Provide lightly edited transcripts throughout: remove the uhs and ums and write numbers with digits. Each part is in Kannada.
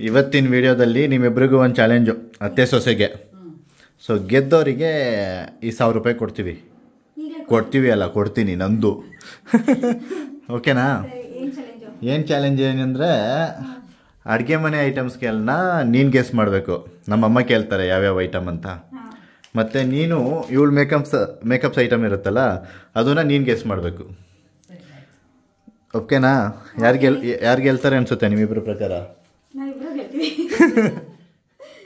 ಇವತ್ತಿನ ವಿಡಿಯೋದಲ್ಲಿ ನಿಮ್ಮಿಬ್ಬರಿಗೂ ಒಂದು ಚಾಲೆಂಜು ಅತ್ತೆ ಸೊಸೆಗೆ. ಸೊ ಗೆದ್ದವರಿಗೆ ಈ 1000 ರೂಪಾಯಿ ಕೊಡ್ತೀವಿ ಅಲ್ಲ ಕೊಡ್ತೀನಿ ನಂದು. ಓಕೆನಾ? ಏನು ಚಾಲೆಂಜ್ ಏನಂದರೆ ಅಡುಗೆ ಮನೆ ಐಟಮ್ಸ್ಗೆಲ್ಲ ನೀನು ಗೆಸ್ ಮಾಡಬೇಕು. ನಮ್ಮಮ್ಮ ಕೇಳ್ತಾರೆ ಯಾವ್ಯಾವ ಐಟಮ್ ಅಂತ. ಮತ್ತು ನೀನು ಇವಳು ಮೇಕಪ್ಸ್ ಐಟಮ್ ಇರುತ್ತಲ್ಲ ಅದನ್ನು ನೀನು ಗೆಸ್ ಮಾಡಬೇಕು. ಓಕೆನಾ? ಯಾರು ಗೆಲ್ತಾರೆ ಅನಿಸುತ್ತೆ ನಿಮ್ಮಿಬ್ಬರ ಪ್ರಕಾರ?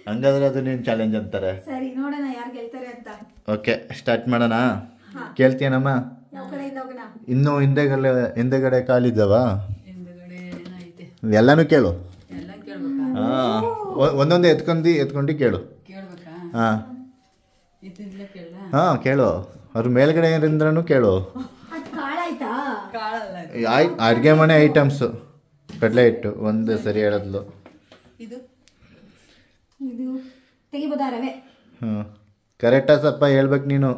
ಹಂಗಾದ್ರೆ ಅದು ನೀನು ಚಾಲೆಂಜ್ ಅಂತಾರೆ. ಓಕೆ, ಸ್ಟಾರ್ಟ್ ಮಾಡೋಣ. ಕೇಳ್ತೀಯನಮ್ಮ? ಇನ್ನೂ ಹಿಂದೆಗಡೆ ಕಾಲಿದ್ದಾವ? ಎಲ್ಲನೂ ಕೇಳು. ಹಾಂ, ಒಂದೊಂದೇ ಎತ್ಕೊಂಡು ಕೇಳು. ಹಾಂ ಕೇಳು. ಅವ್ರ ಮೇಲ್ಗಡೆ ಏನಿಂದ್ರೂ ಕೇಳು. ಅಡುಗೆ ಮನೆ ಐಟಮ್ಸು. ಕಡಲೆ ಹಿಟ್ಟು ಒಂದು ಸರಿ ಹೇಳದ್ಲು. ಹಾಂ ಕರೆಕ್ಟಾ ಸ್ವಲ್ಪ ಹೇಳ್ಬೇಕು ನೀನು.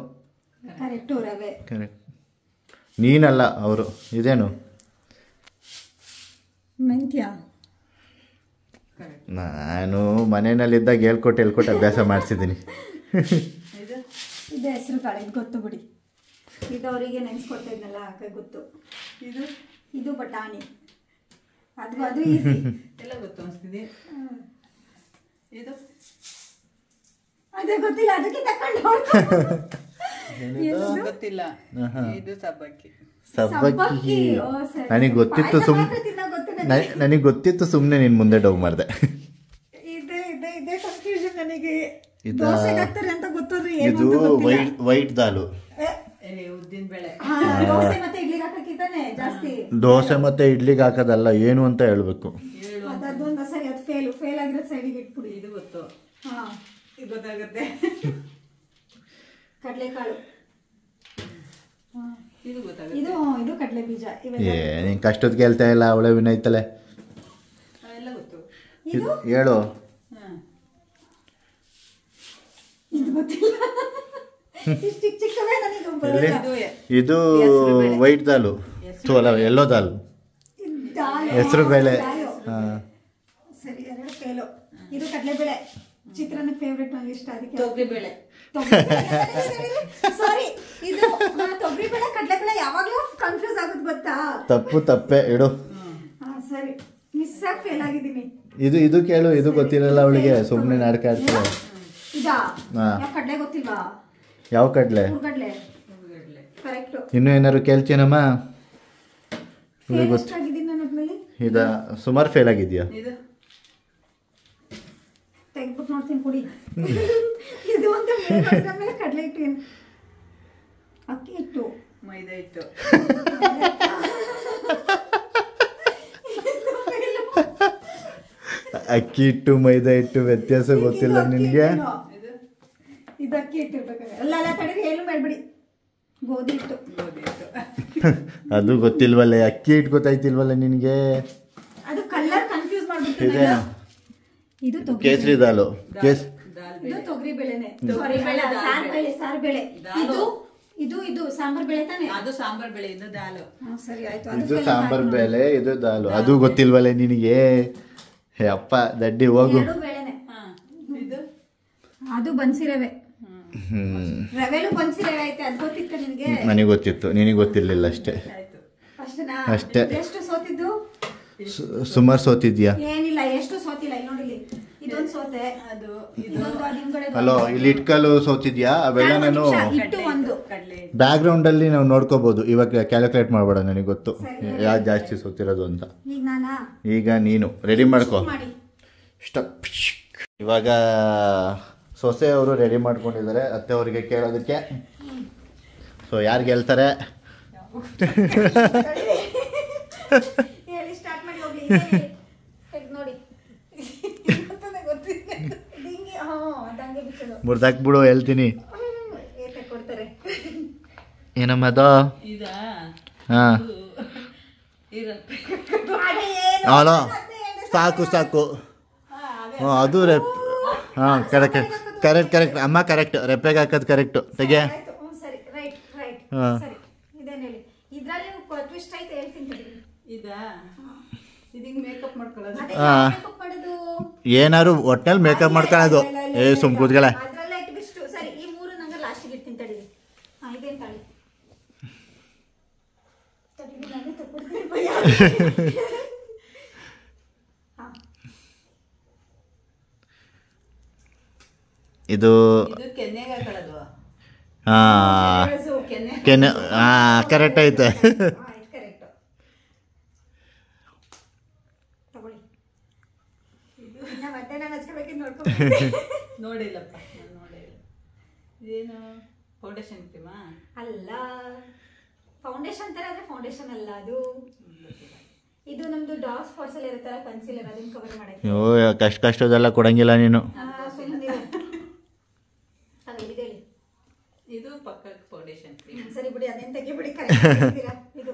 ಕರೆಕ್ಟ್ ನೀನಲ್ಲ ಅವರು. ಇದೇನು? ನಾನು ಮನೆಯಲ್ಲಿದ್ದಾಗ ಹೇಳ್ಕೊಟ್ಟು ಅಭ್ಯಾಸ ಮಾಡಿಸಿದ್ದೀನಿ. ಇದು ಹೆಸರು ಕಾಳು, ಇದು ಗೊತ್ತು ಬಿಡಿ. ಇದು ಅವರಿಗೆ ನೆನೆಸ್ಕೊಡ್ತಾ ಇದ್ನಲ್ಲ ಗೊತ್ತು. ಇದು ಬಟಾಣಿ. ಅದು ಈಸಿ ಎಲ್ಲ ಗೊತ್ತು ಅನಿಸ್ತಿದೆ. ಇದು ಅದೇ ಗೊತ್ತಿಲ್ಲ, ಅದಕ್ಕೆ ತಕೊಂಡು ಗೊತ್ತಿಲ್ಲ. ಇದು ಸಬ್ಬಕ್ಕಿ. ನನಗೆ ಗೊತ್ತಿತ್ತು ಸುಮ್ಮನೆ ನೀನು ಮುಂದೆ ಡೌ ಮಾಡಿದೆ. ಇದು ವೈಟ್ ದಾಲು. ದೋಸೆ ಮತ್ತೆ ಇಡ್ಲಿಗೆ ಹಾಕೋದಲ್ಲ, ಏನು ಅಂತ ಹೇಳ್ಬೇಕು. ಕಡಲೆಕಾಳು. ಇದು ಕಡಲೆ ಬೀಜ. ನೀನ್ ಕಷ್ಟದ ಕೇಳ್ತಾ ಇಲ್ಲ, ಅವಳೆ ವಿನಯ್ತಲೆ. ಹೇಳು. ಇದು ವೈಟ್ ದಾಲು, ಎಲ್ಲೋ ದಾಲು, ಹೆಸರು ಬೇಳೆ. ಸರಿ, 2 ಫೇಲು. ಇದು ಕಡಲೆಬೇಳೆ, ಚಿತ್ರಾನ್ನ ಫೇವ್ರೆಟ್, ನನಗೆ ಇಷ್ಟ. ಅದಕ್ಕೆ ತೊಗರಿಬೇಳೆ. ಸಾರಿ, ಇದು ತೊಗರಿಬೇಳೆ ಕಡಲೆಬೇಳೆ ಯಾವಾಗಲೂ ಕನ್ಫ್ಯೂಸ್ ಆಗೋದು ಗೊತ್ತಾ? ತಪ್ಪೆ ಇಡು. ಸರಿ, ಮಿಸ್ ಆಗಿ ಫೇಲ್ ಆಗಿದ್ದೀನಿ. ಇದು ಕೇಳು. ಇದು ಗೊತ್ತಿರಲ್ಲ ಅವಳಿಗೆ, ಸುಮ್ಮನೆ ನಾಟಕ ಆಡ್ತಾಳೆ. ಕಡಲೆ ಗೊತ್ತಿಲ್ವಾ? ಯಾವ ಕಡಲೆ? ಕರೆಕ್ಟ್. ಇನ್ನು ಏನಾದ್ರು ಕೇಳ್ತೀನಮ್ಮ? ಇದ ಸುಮಾರು ಫೇಲ್ ಆಗಿದ್ಯಾ? ತೆಗ್ಬಿಟ್ಟು ನೋಡ್ತೀನಿ ಕುಡಿ. ಇದು ಒಂದು ಕಡಲೆ ಹಿಟ್ಟು, ಅಕ್ಕಿ ಹಿಟ್ಟು, ಮೈದಾ ಹಿಟ್ಟು. ಅಕ್ಕಿ ಹಿಟ್ಟು ಮೈದಾ ಹಿಟ್ಟು ವ್ಯತ್ಯಾಸ ಗೊತ್ತಿಲ್ಲ ನಿನಗೆ? ಇದು ಅಕ್ಕಿ ಹಿಟ್ಟು ಇರ್ಬೇಕಾದ್ರೆ ಅಲ್ಲ ತಡೀರಿ, ಏನು ಮಾಡ್ಬಿಡಿ. ಗೋಧಿ ಹಿಟ್ಟು. ಅದು ಗೊತ್ತಿಲ್ವಲ್ಲ. ಅಕ್ಕಿ ಹಿಟ್ಟು ಗೊತ್ತಾಯ್ತಿಲ್ವಲ್ಲ ನಿನಗೆ? ಅದು ಕಲರ್ ಕನ್ಫ್ಯೂಸ್ ಮಾಡ್ಬಿಡ್ತೀನಿ. ಇದು ಕೇಸರಿ ದಾಲು. ಇದು ತೊಗರಿ ಬೇಳೆನೆ. ಸಾರು ಬೇಳೆ. ಇದು ಸಾಂಬಾರ್ ಬೇಳೆ ತಾನೆ? ಅದು ಸಾಂಬಾರ್ ಬೇಳೆ, ಇದು ದಾಲು. ಸರಿ ಆಯ್ತು. ಇದು ಸಾಂಬಾರ್ ಬೇಳೆ, ಇದು ದಾಲು. ಅದು ಗೊತ್ತಿಲ್ವಲ್ಲ ನಿನಗೆ? ಅಪ್ಪ ದಡ್ಡಿ ಹೋಗು. ಅದು ಬನ್ಸಿರವೆ. ರವೆಲು ಬನ್ಸಿರವೆ ಐತೆ, ಅದು ಗೊತ್ತಿತ್ತು ನಿನಗೆ? ನನಗೆ ಗೊತ್ತಿತ್ತು, ನಿನಗೆ ಗೊತ್ತಿರ್ಲಿಲ್ಲ ಅಷ್ಟೇ. ಅಷ್ಟೇ. ಎಷ್ಟು ಸೋತಿದ್ದು? ಸುಮಾರು ಸೋತಿದ್ಯಾ? ಏನಿಲ್ಲ, ಎಷ್ಟು ಸೋತಿಲ್ಲ. ಇಲ್ಲಿ ನೋಡಿ, ಇದೊಂದು ಸೋತೆ. ಅದು ಹಲೋ, ಇಲ್ಲಿ ಇಟ್ಕಲು ಸೋತಿದ್ಯಾ? ಅವೆಲ್ಲ ನಾನು ಬ್ಯಾಕ್ ಗ್ರೌಂಡ್ ಅಲ್ಲಿ ನಾವು ನೋಡ್ಕೋಬಹುದು. ಇವಾಗ ಕ್ಯಾಲ್ಕುಲೇಟ್ ಮಾಡಬೇಡ, ನನಗೆ ಗೊತ್ತು ಯಾವ್ದು ಜಾಸ್ತಿ ಸೋತಿರೋದು ಅಂತ. ಈಗ ನೀನು ರೆಡಿ ಮಾಡ್ಕೋ. ಸ್ಟಾಪ್. ಇವಾಗ ಸೊಸೆ ಅವರು ರೆಡಿ ಮಾಡ್ಕೊಂಡಿದ್ದಾರೆ ಅತ್ತೆ ಅವರಿಗೆ ಕೇಳೋದಕ್ಕೆ. ಸೊ ಯಾರು ಗೆಲ್ತಾರೆ? ಮುರ್ದಾಕ್ಬಿಡು, ಹೇಳ್ತೀನಿ. ಏನಮ್ಮ ಅದು? ಹಾಂ, ಹಲೋ, ಸಾಕು. ಹ್ಞೂ, ಅದು ಹಾಂ, ಕರೆಕ್ಟ್ ಅಮ್ಮ, ಕರೆಕ್ಟ್. ರೆಪ್ಪೆಗೆ ಹಾಕೋದು ಕರೆಕ್ಟು. ತೆಗೆ. ಹಾಂ, ಏನಾದ್ರು ಒಟ್ಟಿನಲ್ಲಿ ಮೇಕಪ್ ಮಾಡ್ಕೊಳ್ಳೋದು. ಸುಮ್ ಕೂತ್ಗಳ. ಅದ್ರಲ್ಲೇ ಇಟ್ಬಿಟ್ಟು ಸರಿ ಈ ಮೂರು ನಂಗೆ ಲಾಸ್ಟಿಗೆ ಇಡ್ತೀನಿ ತಡೀರಿ. ಇದೇನು ತಾಳಿ ತಡೀರಿ ನಾನೇ ತಗೊಡ್ತೀನಿ ಭಯ. ಇದು ಕೆನ್ನೆಗೆ ಹಾಕೊಳ್ಳೋದು. ಕೆನೆ ಕರೆಕ್ಟ್ ಐತೆ. ಕರೆಕ್ಟ್ ತಗೊಳ್ಳಿ. ಮತ್ತೆ ನಾನು ಹಚ್ಕೋಬೇಕಿದ್ದು ನೋಡ್ಕೊಂಡು ನೋಡಿಲ್ಲಪ್ಪ, ನಾನು ನೋಡಿಲ್ಲ. ಇದೇನು ಫೌಂಡೇಶನ್ ಕ್ರೀಮಾ? ಅಲ್ಲ, ಫೌಂಡೇಶನ್ ತರ ಆದ್ರೆ ಫೌಂಡೇಶನ್ ಅಲ್ಲ ಅದು. ಇದು ನಮ್ದು ಡಾರ್ಕ್ ಸ್ಪಾಟ್ಸ್ ಅಲ್ಲಿ ಇರುತ್ತಲ್ಲ ಕನ್ಸೀಲರ್, ಅದನ್ನ ಕವರ್ ಮಾಡಕ್ಕೆ. ಓ ಕಷ್ಟದೆಲ್ಲ ಕೊಡಂಗಿಲ್ಲ ನೀನು. ಇದು ಪಕ್ಕ ಫೌಂಡೇಶನ್ ಕ್ರೀಮ್. ಸರಿ ಬಿಡಿ, ಅದೇನು ತೆಗಿಬಿಡಿ. ಕರೆಕ್ಟ್ ಇದು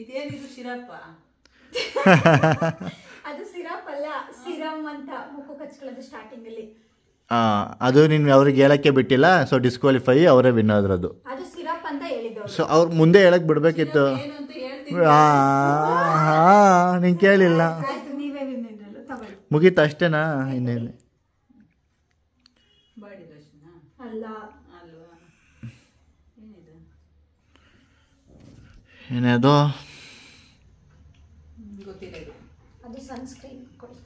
ಇದೇನಿದು ಸಿರಪ್ಪ? ಅದು ಸಿರಪ್ ಅಲ್ಲ, ಸಿರಮ್ ಅಂತ ಮುಖಕ್ಕೆ ಹಚ್ಕೊಳ್ಳೋದು ಸ್ಟಾರ್ಟಿಂಗ್ ಅಲ್ಲಿ. ಅದು ನೀನು ಅವ್ರಿಗೆ ಹೇಳಕ್ಕೆ ಬಿಟ್ಟಿಲ್ಲ, ಸೊ ಡಿಸ್ಕ್ವಾಲಿಫೈ, ಅವರೇ ವಿನ್ ಆದ್ರದು. ಅದು ಸಿರಪ್ ಅಂತ ಹೇಳಿದ್ದು. ಸೊ ಅವ್ರು ಮುಂದೆ ಹೇಳಕ್ ಬಿಡ್ಬೇಕಿತ್ತು. ಏನು ಅಂತ ಹೇಳ್ತೀನಿ. ನೀನು ಕೇಳಿಲ್ಲ. ನೀವೇ ವಿನ್ ತಗೊಳ್ಳಿ. ಮುಗೀತು ಅಷ್ಟೇನಾ? ಇನ್ನೇನು ಬಾಡಿ ಲೋಷನ್ ಅಲ್ಲ ಅಲ್ವಾ? ಏನಿದು? ಏನೇದು ಗೊತ್ತಿಲ್ಲ ಇದು. ಅದು ಸನ್ಸ್ಕ್ರೀನ್ ಕೊಡಿ.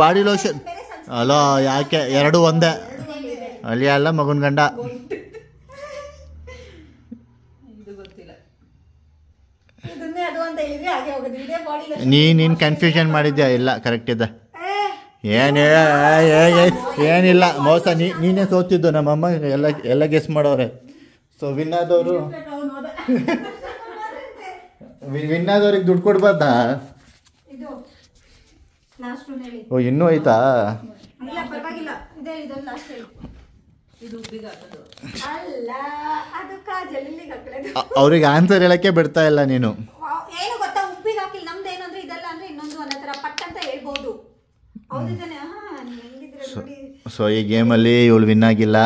ಬಾಡಿ ಲೋಷನ್ ಅಲೋ, ಯಾಕೆ ಎರಡು ಒಂದೇ ಅಲ್ಲಿ ಅಲ್ಲ ಮಗನ ಗಂಡ. ಇದು ಗೊತ್ತಿಲ್ಲ. ಇದನ್ನೇ ಅದು ಅಂತ ಹೇಳಿದ್ರೆ ಹಾಗೆ ಹೋಗೋದು. ಇದೇ ಬಾಡಿ ಲೋಷನ್. ನೀನು ಕನ್ಫ್ಯೂಷನ್ ಮಾಡಿದ್ಯಾ? ಇಲ್ಲ ಕರೆಕ್ಟ್ ಇದೆ. ಏನಿಲ್ಲ ಮೋಸ. ನೀನೇ ಸೋತಿದ್ದು. ನಮ್ಮಮ್ಮ ಎಲ್ಲ ಗೆಸ್ ಮಾಡೋರೆ. ಸೊ ವಿನ್ ಆದವರು ದುಡ್ಡು ಕೊಡ್ಬಾರ್ದಾ? ಇದು ಲಾಸ್ಟ್ ಒಂದು ಹೇಳಿ. ಓ ಇನ್ನೂ ಆಯ್ತಾ? ಇಲ್ಲ ಪರವಾಗಿಲ್ಲ, ಇದೇ ಇದೊಂದು ಲಾಸ್ಟ್ ಹೇಳಿ. ಇದು ಉಬ್ಬಿಗೆ ಹಾಕೋದು ಅಲ್ಲ, ಅದು ಕಾಜಲ್ ಇಲ್ಲಿಗೆ ಹಾಕೊಳ್ಳೋದು. ಅವ್ರಿಗೆ ಆನ್ಸರ್ ಹೇಳಕ್ಕೆ ಬಿಡ್ತಾ ಇಲ್ಲ ನೀನು. ಏನು ಗೊತ್ತಾ, ಉಪ್ಪಿಗೆ ಹಾಕಿಲ್ಲ. ನಮ್ದು ಏನಂದ್ರೆ ಇದೆಲ್ಲ ಅಂದ್ರೆ ಇನ್ನೊಂದು ಅನ್ನೋ ಥರ ಪಟ್ ಅಂತ ಹೇಳ್ಬೋದು. ಹೌದಿದ್ದಾನೆ? ಹೆಂಗಿದ್ರೆ ನೋಡಿ. ಸೊ ಈ ಗೇಮಲ್ಲಿ ಇವಳು ವಿನ್ ಆಗಿಲ್ಲ.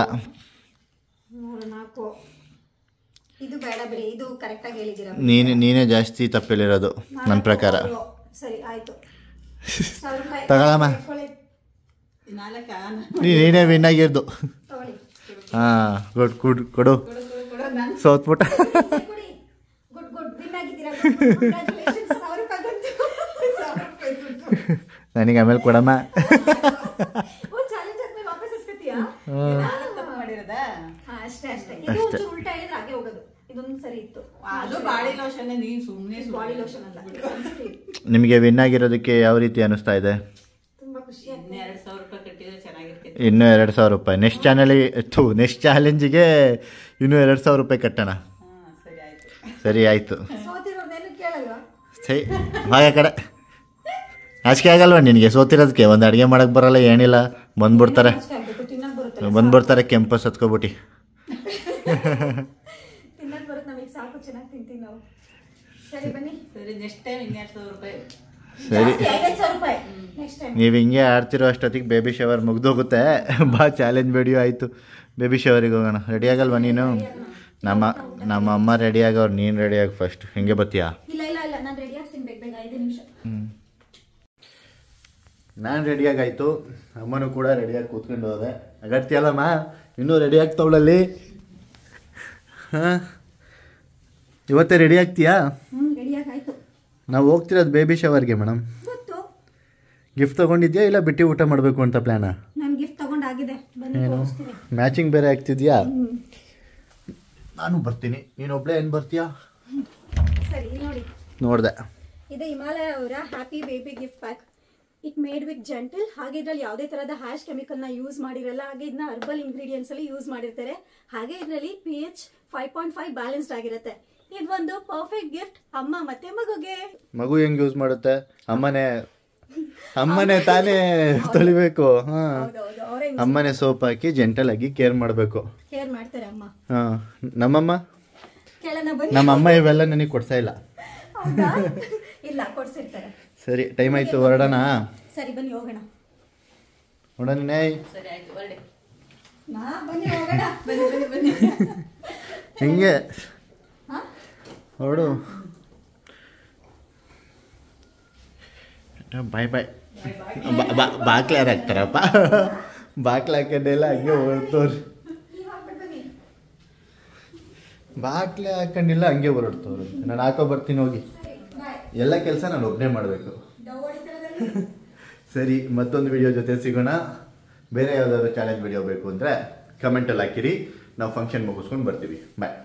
3 4 ಇದು ಬೇಡ ಬಿಡಿ, ಇದು ಕರೆಕ್ಟಾಗಿ ಹೇಳಿದ್ದೀರಾ. ನೀನೇ ಜಾಸ್ತಿ ತಪ್ಪಿಲಿರೋದು ನನ್ನ ಪ್ರಕಾರ. ಸರಿ ಆಯ್ತು. 1000 ರೂಪಾಯಿ ತಗೊಳಮ್ಮ. ನೀನೇ ವಿನ್ ಆಗಿರ್ದು. ತಗೊಳ್ಳಿ. ಕೊಡು. ಸೋತ್ಬಿಟ್ಟ. ಕೊಡಿ. ಗುಡ್ ಗುಡ್, ವಿನ್ ಆಗಿದ್ದೀರಾ. ಕಂಗ್ರಾಚುಲೇಷನ್ಸ್. 1000 ರೂಪಾಯಿ ಬಂತು. 1000 ರೂಪಾಯಿ. ನನಗೆ ಆಮೇಲೆ ಕೊಡಮ್ಮ. ಓ ಚಾಲೆಂಜ್ ಆದ್ಮೇಲೆ ವಾಪಸ್ ಇಸ್ಕೊತೀಯಾ? ತಪ್ಪು ಮಾಡಿರೋದಾ? ಅಷ್ಟೇ. ಇದು ಒಂಚೂರು ಉಲ್ಟಾ ಹೇಳಿದ್ರೆ ಹಾಗೆ ಹೋಗೋದು. ಇದೊಂದು ಸರಿ ಇತ್ತು. ಅದು ಬಾಡಿ ಲೋಷನ್. ನೀನು ಸುಮ್ಮನೆ ಬಾಡಿ ಲೋಷನ್ ಅಲ್ಲ, ಸನ್ಸ್ಕ್ರೀನ್. ನಿಮಗೆ ವಿನ್ ಆಗಿರೋದಕ್ಕೆ ಯಾವ ರೀತಿ ಅನಿಸ್ತಾ ಇದೆ? ತುಂಬಾ ಖುಷಿ ಆಯ್ತು. 2000 ರೂಪಾಯಿ ಕಟ್ಟಿದ್ರೆ ಚೆನ್ನಾಗಿರ್ತಿತ್ತು. ಇನ್ನೂ 2000 ರೂಪಾಯಿ ನೆಕ್ಸ್ಟ್ ಚಾಲೆಂಜಿಗೆ ಇನ್ನೂ 2000 ರೂಪಾಯಿ ಕಟ್ಟೋಣ. ಸರಿ ಆಯ್ತು. ಸರಿ ಆಯಿತು. ಸೋತಿರೋದೇನು ಕೇಳಲ್ವಾ? ಸರಿ ಹಾಗೆ ಕಡೆ ಆಚಿಕೆ ಆಗಲ್ವಾ ನಿನಗೆ? ಸೋತಿರೋದಕ್ಕೆ ಒಂದು ಅಡುಗೆ ಮಾಡೋಕ್ಕೆ ಬರಲ್ಲ, ಏನಿಲ್ಲ. ಬಂದ್ಬಿಡ್ತಾರೆ ತಿನ್ನಕ್ ಬರುತ್ತೆ. ಬಂದ್ಬಿಡ್ತಾರೆ ಕೆಂಪಸ್ ಹತ್ಕೊಬಿಟ್ಟು. ತಿನ್ನಕ್ ಬರುತ್ತೆ, ನಮಗೆ ಸಾಕು, ಚೆನ್ನಾಗಿ ತಿಂತೀವಿ ನಾವು. ಸರಿ ಬನ್ನಿ. ಸರಿ ನೆಕ್ಸ್ಟ್ ಟೈಮ್ 200 ರೂಪಾಯಿ. ಸರಿ 500 ರೂಪಾಯಿ ನೆಕ್ಸ್ಟ್ ಟೈಮ್. ನೀವು ಹಿಂಗೆ ಆಡ್ತಿರೋ ಅಷ್ಟೊತ್ತಿಗೆ ಬೇಬಿ ಶವರ್ ಮುಗ್ದೋಗುತ್ತೆ. ಬಾ ಚಾಲೆಂಜ್ ವಿಡಿಯೋ ಆಯಿತು. ಬೇಬಿ ಶವರಿಗೆ ಹೋಗೋಣ. ರೆಡಿ ಆಗಲ್ವಾ ನೀನು? ನಮ್ಮ ಅಮ್ಮ ರೆಡಿ ಆಗೋರು, ನೀನು ರೆಡಿ ಆಗಿ ಫಸ್ಟ್. ಹಿಂಗೆ ಬರ್ತೀಯಾ? ಇಲ್ಲ ನಾನು ರೆಡಿ ಆಗ್ತೀನಿ. ಬೇಗ 5 ನಿಮಿಷ. ನಾನು ರೆಡಿಯಾಗಾಯ್ತು. ಅಮ್ಮನೂ ಕೂಡ ರೆಡಿಯಾಗಿ ಕೂತ್ಕೊಂಡು ಹೋದೆ. ಅಗತ್ಯಲ್ಲಮ್ಮ ಇನ್ನೂ ರೆಡಿ ಆಗ್ತಾವಳಲ್ಲಿ. ಹಾಂ ಇವತ್ತೇ ರೆಡಿ ಆಗ್ತೀಯಾ? ರೆಡಿಯಾಗಾಯ್ತು. ನಾವು ಹೋಗ್ತಿರೋದು ಬೇಬಿ ಶವರ್ಗೆ ಮೇಡಮ್. ಗೊತ್ತು. ಗಿಫ್ಟ್ ತೊಗೊಂಡಿದ್ಯಾ ಇಲ್ಲ ಬಿಟ್ಟು ಊಟ ಮಾಡಬೇಕು ಅಂತ ಪ್ಲ್ಯಾನಾ? ನಾನು ಗಿಫ್ಟ್ ತೊಗೊಂಡಾಗಿದೆ. ಬನ್ನಿ ತೋರಿಸ್ತೀನಿ. ಮ್ಯಾಚಿಂಗ್ ಬೇರೆ ಆಗ್ತಿದ್ಯಾ? ನಾನು ಬರ್ತೀನಿ. ನೀನೊಬ್ಳೆ ಏನು ಬರ್ತೀಯಾ? ಸರಿ ನೋಡಿ. ನೋಡಿದೆ. ಇದು ಹಿಮಾಲಯ ಅವರ happy baby gift pack. It made with gentle. ಹಾಗೆ ಇದರಲ್ಲಿ ಯಾವುದೇ ತರಹದ ಹ್ಯಾಶ್ ಕೆಮಿಕಲ್ನ ಯೂಸ್ ಮಾಡಿರಲ್ಲ. ಹಾಗೆ ಇದನ್ನ ಹರ್ಬಲ್ ಇಂಗ್ರೀಡಿಯೆಂಟ್ಸ್ ಅಲ್ಲಿ ಯೂಸ್ ಮಾಡಿರ್ತಾರೆ. ಹಾಗೆ ಇದರಲ್ಲಿ pH 5.5 ಬ್ಯಾಲೆನ್ಸ್ಡ್ ಆಗಿರುತ್ತೆ. ಇದೊಂದು ಪರ್ಫೆಕ್ಟ್ ಗಿಫ್ಟ್ ಅಮ್ಮ ಮತ್ತೆ ಮಗುಗೆ. ಮಗು ಹೆಂಗ್ ಯೂಸ್ ಮಾಡುತ್ತೆ? ಅಮ್ಮನೇ ತಾನೇ ತೊಳಿಬೇಕು. ಅಮ್ಮನೇ ಸೋಪ್ ಹಾಕಿ ಜೆಂಟಲ್ ಆಗಿ ಕೇರ್ ಮಾಡಬೇಕು. ಕೇರ್ ಮಾಡ್ತಾರೆ ಅಮ್ಮ. ನಮ್ಮಮ್ಮ ನಮ್ಮಮ್ಮ ಇವೆಲ್ಲ ನನಗೆ ಕೊಡ್ತಾ ಇಲ್ಲ. ಇಲ್ಲ ಕೊಡ್ಸಿರ್ತಾರೆ. ಸರಿ ಟೈಮ್ ಆಯ್ತು, ಹೊರಡೋಣ. ಸರಿ ಬನ್ನಿ ಹೋಗೋಣ. ಸರಿ ಆಯ್ತು, ಹೊರಡಿ. ಬನ್ನಿ ಹೋಗೋಣ. ಬನ್ನಿ. ಹಿಂಗೆ ಹೊರಡು. ಬಾಯ್ ಬಾಯ್. ಬಾಕ್ಲು ಯಾರು ಹಾಕ್ತಾರಪ್ಪ? ಬಾಕ್ಲು ಹಾಕೊಂಡೆಲ್ಲ ಹಂಗೆ ಹೊರಡ್ತವ್ರಿ. ಬಾಕ್ಲೆ ಹಾಕೊಂಡಿಲ್ಲ ಹಂಗೆ ಹೊರಡ್ತವ್ರು. ನಾನು ಹಾಕೋ ಬರ್ತೀನಿ ಹೋಗಿ. ಎಲ್ಲ ಕೆಲಸ ನಾನು ಒಬ್ಬನೇ ಮಾಡಬೇಕು. ಸರಿ, ಮತ್ತೊಂದು ವಿಡಿಯೋ ಜೊತೆ ಸಿಗೋಣ. ಬೇರೆ ಯಾವುದಾದ್ರು ಚಾಲೆಂಜ್ ವಿಡಿಯೋ ಬೇಕು ಅಂದರೆ ಕಮೆಂಟಲ್ಲಿ ಹಾಕಿರಿ. ನಾವು ಫಂಕ್ಷನ್ ಮುಗಿಸ್ಕೊಂಡು ಬರ್ತೀವಿ. ಬಾಯ್.